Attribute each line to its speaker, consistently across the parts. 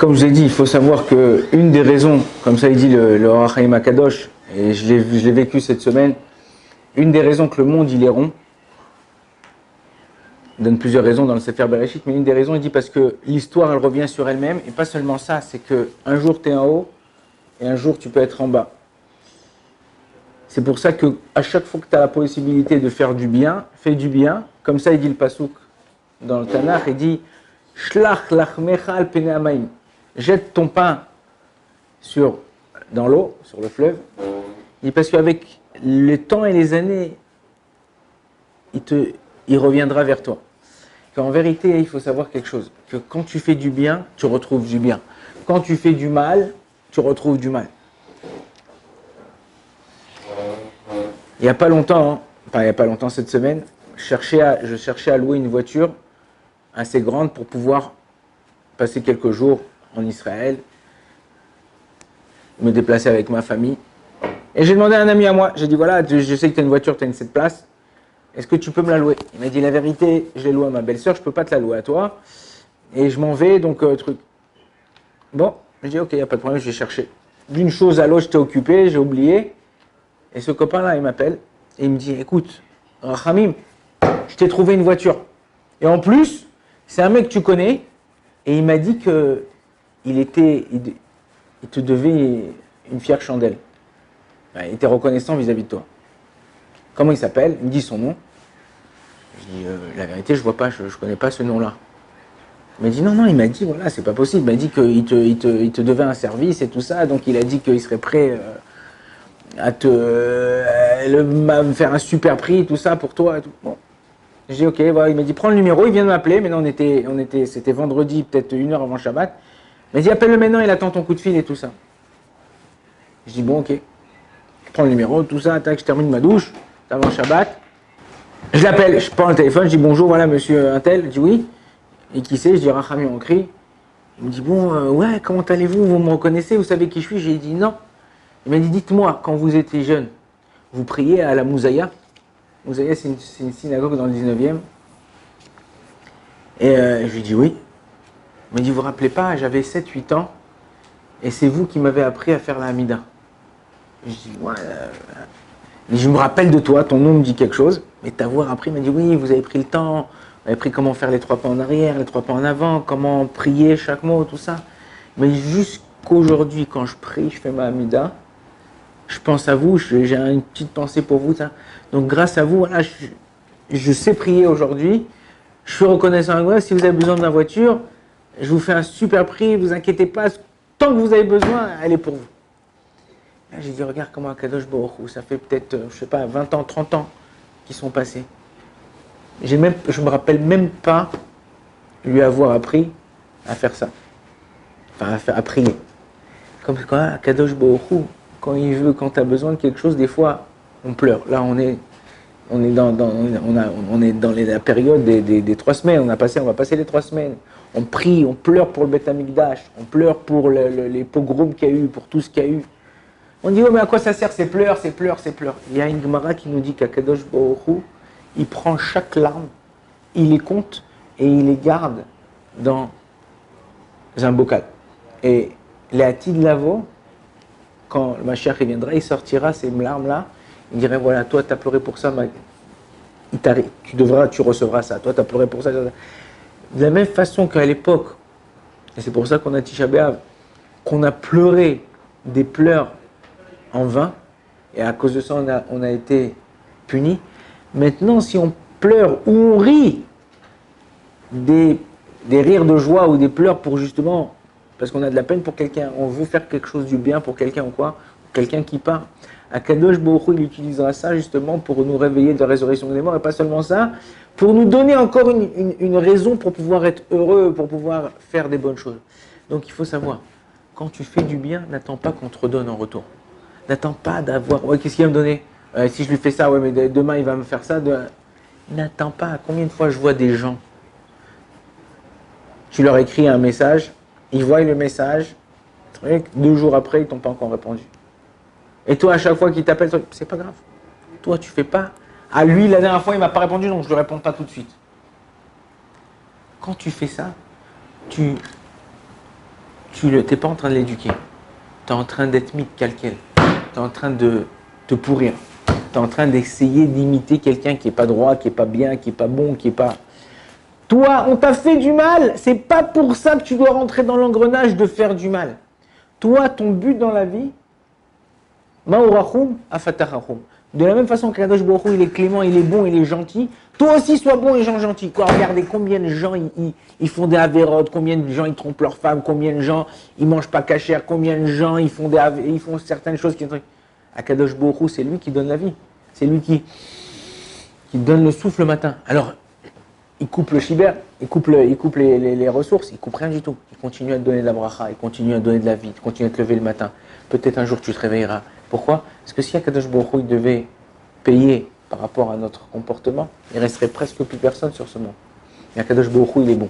Speaker 1: Comme je l'ai dit, il faut savoir qu'une des raisons, comme ça il dit le Or HaChaim HaKadosh, et je l'ai vécu cette semaine, une des raisons que le monde il est rond, il donne plusieurs raisons dans le Sefer Bereshit, mais une des raisons, il dit parce que l'histoire elle revient sur elle-même, et pas seulement ça, c'est qu'un jour tu es en haut, et un jour tu peux être en bas. C'est pour ça qu'à chaque fois que tu as la possibilité de faire du bien, fais du bien, comme ça il dit le Passouk dans le Tanakh, il dit Shlach lachmecha al pene hamayim. Jette ton pain dans l'eau, sur le fleuve. Et parce qu'avec le temps et les années, il reviendra vers toi. Qu'en vérité, il faut savoir quelque chose. Que quand tu fais du bien, tu retrouves du bien. Quand tu fais du mal, tu retrouves du mal. Il n'y a pas longtemps, cette semaine, je cherchais à louer une voiture assez grande pour pouvoir passer quelques jours en Israël, me déplacer avec ma famille. Et j'ai demandé à un ami à moi, j'ai dit voilà, je sais que tu as une voiture, tu as une 7 places, est-ce que tu peux me la louer? Il m'a dit la vérité, je l'ai louée à ma belle-sœur, je ne peux pas te la louer à toi, et je m'en vais, donc truc. Bon, j'ai dit ok, il n'y a pas de problème, je vais chercher. D'une chose à l'autre, j'étais occupé, j'ai oublié, et ce copain-là, il m'appelle, et il me dit écoute, Rachamim, je t'ai trouvé une voiture. Et en plus, c'est un mec que tu connais, et il m'a dit que il te devait une fière chandelle. Il était reconnaissant vis-à-vis de toi. Comment il s'appelle? Il me dit son nom. Je dis la vérité, je vois pas, je connais pas ce nom-là. Il m'a dit non, il m'a dit voilà, c'est pas possible. Il m'a dit qu'il te devait un service et tout ça, donc il a dit qu'il serait prêt à me faire un super prix, tout ça pour toi. Et tout. Bon. J'ai dit ok, voilà, il m'a dit prends le numéro, il vient de m'appeler, maintenant c'était vendredi, peut-être 1 heure avant Shabbat. Il m'a dit appelle-le maintenant, il attend ton coup de fil et tout ça. Je dis bon ok, je prends le numéro, tout ça, tac, je termine ma douche, avant Shabbat. Je l'appelle, je prends le téléphone, je dis bonjour, voilà monsieur Untel, il dit oui. Et qui c'est? Je dis Rachamim en cri. Il me dit bon, ouais, comment allez-vous? Vous me reconnaissez? Vous savez qui je suis? J'ai dit non. Il m'a dit dites-moi, quand vous étiez jeune, vous priez à la Mouzaya. Mouzaya, c'est une synagogue dans le 19e. Et je lui dis oui. Il m'a dit, vous vous rappelez pas, j'avais 7-8 ans, et c'est vous qui m'avez appris à faire la Hamida. Je dis, ouais. Je me rappelle de toi, ton nom me dit quelque chose, mais t'avoir appris, il m'a dit, oui, vous avez pris le temps, vous avez appris comment faire les 3 pas en arrière, les 3 pas en avant, comment prier chaque mot, tout ça. Mais jusqu'aujourd'hui, quand je prie, je fais ma Hamida, je pense à vous, j'ai une petite pensée pour vous. Ça. Donc grâce à vous, voilà, je sais prier aujourd'hui. Je suis reconnaissant à vous. Si vous avez besoin de ma voiture, je vous fais un super prix. Ne vous inquiétez pas. Tant que vous avez besoin, elle est pour vous. Là, j'ai dit, regarde comment Akadosh Baruch Hu, ça fait peut-être, je sais pas, 20 ans, 30 ans qui sont passés. Je me rappelle même pas lui avoir appris à faire ça. Enfin, à prier. Comme quoi, Akadosh Baruch Hu, quand il veut, quand tu as besoin de quelque chose, des fois, on pleure. Là, on est dans la période des 3 semaines. On va passer les 3 semaines. On prie, on pleure pour le Beth Amikdash, on pleure pour les pogroms qu'il y a eu, pour tout ce qu'il y a eu. On dit, oh, mais à quoi ça sert ces pleurs? Il y a une Gemara qui nous dit qu'Akadosh Baruch Hu, il prend chaque larme, il les compte et il les garde dans un bocal. Et les Atid Lavo, quand le Mashiach viendra, il sortira ces larmes-là, il dirait, voilà, toi, tu as pleuré pour ça, tu recevras ça. Toi, tu as pleuré pour ça. De la même façon qu'à l'époque, et c'est pour ça qu'on a Tisha B'Av, qu'on a pleuré des pleurs en vain, et à cause de ça, on a été punis. Maintenant, si on pleure ou on rit des rires de joie ou des pleurs pour justement, parce qu'on a de la peine pour quelqu'un, on veut faire quelque chose du bien pour quelqu'un ou quoi, quelqu'un qui part, Akadosh Baruch Hu, il utilisera ça justement pour nous réveiller de la résurrection des morts, et pas seulement ça, pour nous donner encore une raison pour pouvoir être heureux, pour pouvoir faire des bonnes choses. Donc il faut savoir, quand tu fais du bien, n'attends pas qu'on te redonne en retour. N'attends pas d'avoir, ouais, qu'est-ce qu'il va me donner? Si je lui fais ça, ouais, mais demain il va me faire ça. N'attends pas. Combien de fois je vois des gens, tu leur écris un message, ils voient le message, 2 jours après, ils t'ont pas encore répondu. Et toi, à chaque fois qu'il t'appelle, c'est pas grave. Toi, tu fais pas. À lui, la dernière fois, il m'a pas répondu, donc je ne lui réponds pas tout de suite. Quand tu fais ça, tu tu n'es pas en train de l'éduquer. Tu es en train d'être mis de calquel. Tu es en train de te pourrir. Tu es en train d'essayer d'imiter quelqu'un qui n'est pas droit, qui n'est pas bien, qui n'est pas bon, qui n'est pas... Toi, on t'a fait du mal. C'est pas pour ça que tu dois rentrer dans l'engrenage de faire du mal. Toi, ton but dans la vie, ma'urachum afatachachum. De la même façon qu'Akadosh Baruch Hu, il est clément, il est bon, il est gentil, toi aussi sois bon et gentil. Quoi, regardez combien de gens ils font des avérotes, combien de gens ils trompent leur femme, combien de gens ils mangent pas cachère, combien de gens ils font certaines choses qui... Akadosh Baruch Hu, c'est lui qui donne la vie. C'est lui qui donne le souffle le matin. Alors, il coupe le chiber, il coupe les ressources, il coupe rien du tout. Il continue à te donner de la bracha, il continue à te donner de la vie, il continue à te lever le matin. Peut-être un jour tu te réveilleras. Pourquoi? Parce que si Akadosh Baruch Hu devait payer par rapport à notre comportement, il ne resterait presque plus personne sur ce monde. Mais Akadosh Baruch Hu, il est bon.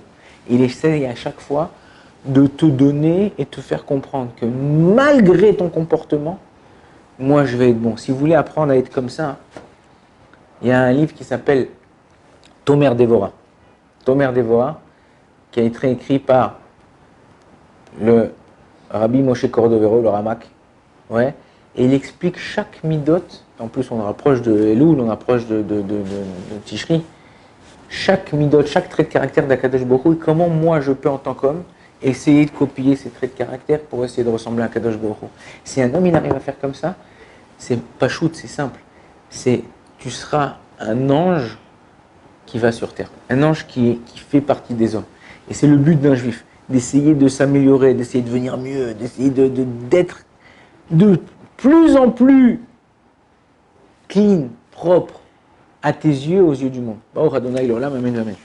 Speaker 1: Il essaye à chaque fois de te donner et te faire comprendre que malgré ton comportement, moi je vais être bon. Si vous voulez apprendre à être comme ça, il y a un livre qui s'appelle Tomer Devora. Tomer Devora, qui a été écrit par le Rabbi Moshe Cordovero, le Ramak. Ouais. Et il explique chaque midot. En plus, on rapproche de Elul, on rapproche de Tishri. Chaque midot, chaque trait de caractère d'Akadosh Baruch Hu, comment moi je peux en tant qu'homme essayer de copier ces traits de caractère pour essayer de ressembler à Akadosh Baruch Hu. Si un homme il arrive à faire comme ça, c'est pas shoot, c'est simple. Tu seras un ange qui va sur terre, un ange qui fait partie des hommes. Et c'est le but d'un juif, d'essayer de s'améliorer, d'essayer de devenir mieux, d'essayer d'être de plus en plus clean, propre, à tes yeux, aux yeux du monde. Baruch Adonai l'olam, amen, amen.